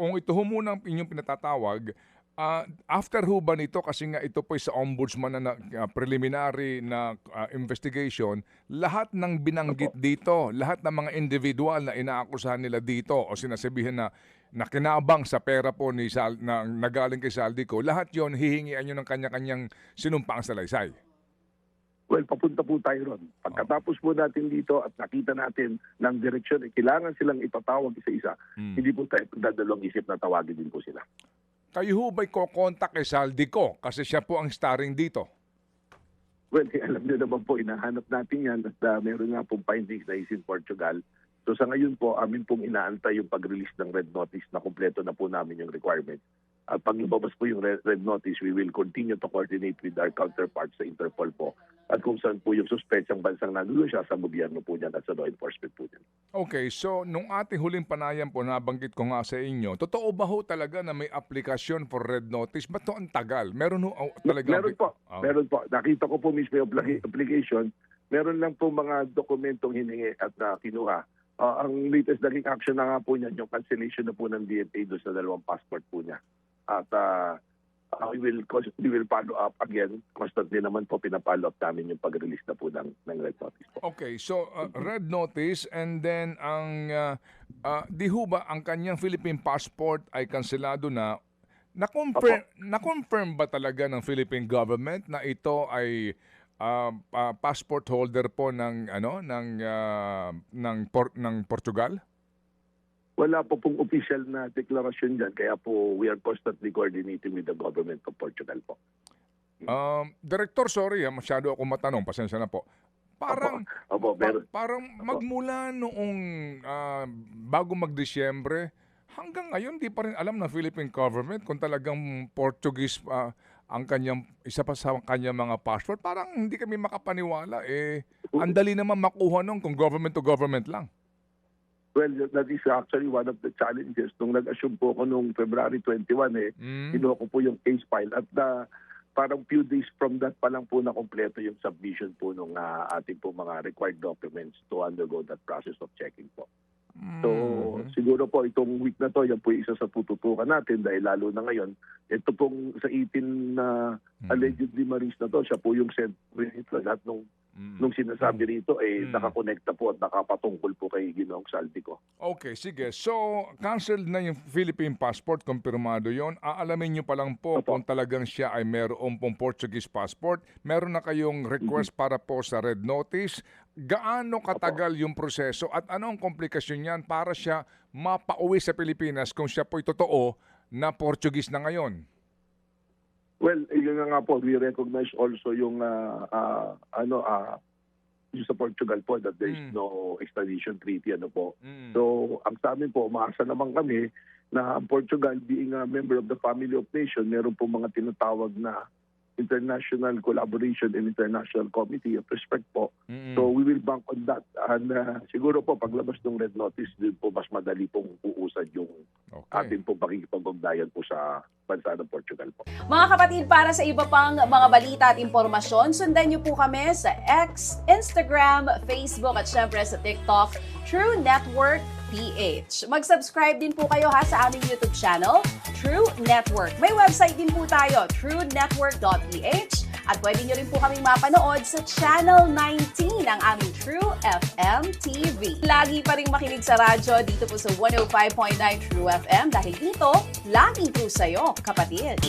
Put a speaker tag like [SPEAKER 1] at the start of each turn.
[SPEAKER 1] kung ito ho muna ang inyong pinatatawag, after ho ba nito, kasi nga ito po sa ombudsman na preliminary na investigation, lahat ng binanggit dito, lahat ng mga individual na inaakusahan nila dito o sinasabihan na kinabang sa pera po na nagaling kay Saldico, lahat yon hihingian nyo ng kanya-kanyang sinumpaang salaysay.
[SPEAKER 2] Well, papunta po tayo ron. Pagkatapos po natin dito at nakita natin ng direksyon, kailangan silang ipatawag isa-isa. Hindi po tayo dadalawang isip na tawagin din po sila.
[SPEAKER 1] Kayo ho ba'y kokontak kay Saldico kasi siya po ang starring dito?
[SPEAKER 2] Well, alam niyo naman po, inahanap natin yan at meron nga pong findings na is in Portugal. So sa ngayon po, amin pong inaantay yung pag-release ng red notice na kumpleto na po namin yung requirements. At pag lumabas po yung red notice, we will continue to coordinate with our counterparts sa Interpol po. At kung saan po yung suspetsang bansang nandulo siya sa gobyerno po niyan at sa law enforcement po niyan.
[SPEAKER 1] Okay, so nung ating huling panayam po, nabanggit ko nga sa inyo, totoo ba ho talaga na may aplikasyon for red notice? Ba't to ang tagal? Meron ho talaga?
[SPEAKER 2] Meron po. Meron po. Nakita ko po mismo yung application. Meron lang po mga dokumentong hiningi at kinuha. Ang latest naging action na nga po niyan, yung cancellation na po ng DFA doon sa 2 passport po niya. At we will follow up again. Constantly naman po pinapollow up namin yung pag-release na po ng red notice po.
[SPEAKER 1] Okay, so red notice and then ang di ho ba ang kanyang Philippine passport ay kanselado na? Na-confirm ba talaga ng Philippine government na ito ay passport holder po ng Portugal?
[SPEAKER 2] Wala po pong official na deklarasyon dyan, kaya po we are constantly coordinating with the government of Portugal po.
[SPEAKER 1] Director, sorry masyado ako matanong, pasensya na po. Parang magmula noong bago mag-Disyembre, hanggang ngayon di pa rin alam ng Philippine government kung talagang Portuguese ang kanyang, isa pa sa kanyang mga passport. Parang hindi kami makapaniwala. Ang dali naman makuha nung kung government to government lang.
[SPEAKER 2] Well, that is actually one of the challenges. Nung nag-assume po ako noong February 21, kinuha ko po yung case file at parang few days from that pa lang po na kompleto yung submission po ng ating po mga required documents to undergo that process of checking po. So, siguro po itong week na to, yan po isa sa tututukan natin dahil lalo na ngayon, ito pong sa 18 na allegedly Marines na to, siya po yung lahat nung sinasabi rito nakakonekta po at nakapatungkol po kay Ginoong Saldico.
[SPEAKER 1] Okay, sige. So, canceled na yung Philippine passport, kumpirmado yon. Aalamin nyo pa lang po kung talagang siya ay meron pong Portuguese passport. Meron na kayong request para po sa red notice. Gaano katagal yung proseso at ano ang komplikasyon niyan para siya mapauwi sa Pilipinas kung siya po'y totoo na Portuguese na ngayon?
[SPEAKER 2] Well, yun nga po, we recognize also yung yung sa Portugal po that there is no extradition treaty po. So, ang sa amin po, umaasa naman kami na ang Portugal being a member of the family of nation, meron po mga tinatawag na international collaboration and international committee of respect po. So we will bank on that. And siguro po paglabas ng red notice, din po mas madali pong uusad yung atin po pakikipag-ugnayan po sa bansa ng Portugal po.
[SPEAKER 3] Mga kapatid, para sa iba pang mga balita at impormasyon, sundan niyo po kami sa X, Instagram, Facebook at syempre sa TikTok, True Network PH. Mag-subscribe din po kayo sa aming YouTube channel, True Network. May website din po tayo, truenetwork.ph, at pwede nyo rin po kaming mapanood sa Channel 19 ng aming True FM TV. Lagi pa rin makinig sa radyo dito po sa 105.9 True FM dahil dito, laging true sa'yo, kapatid.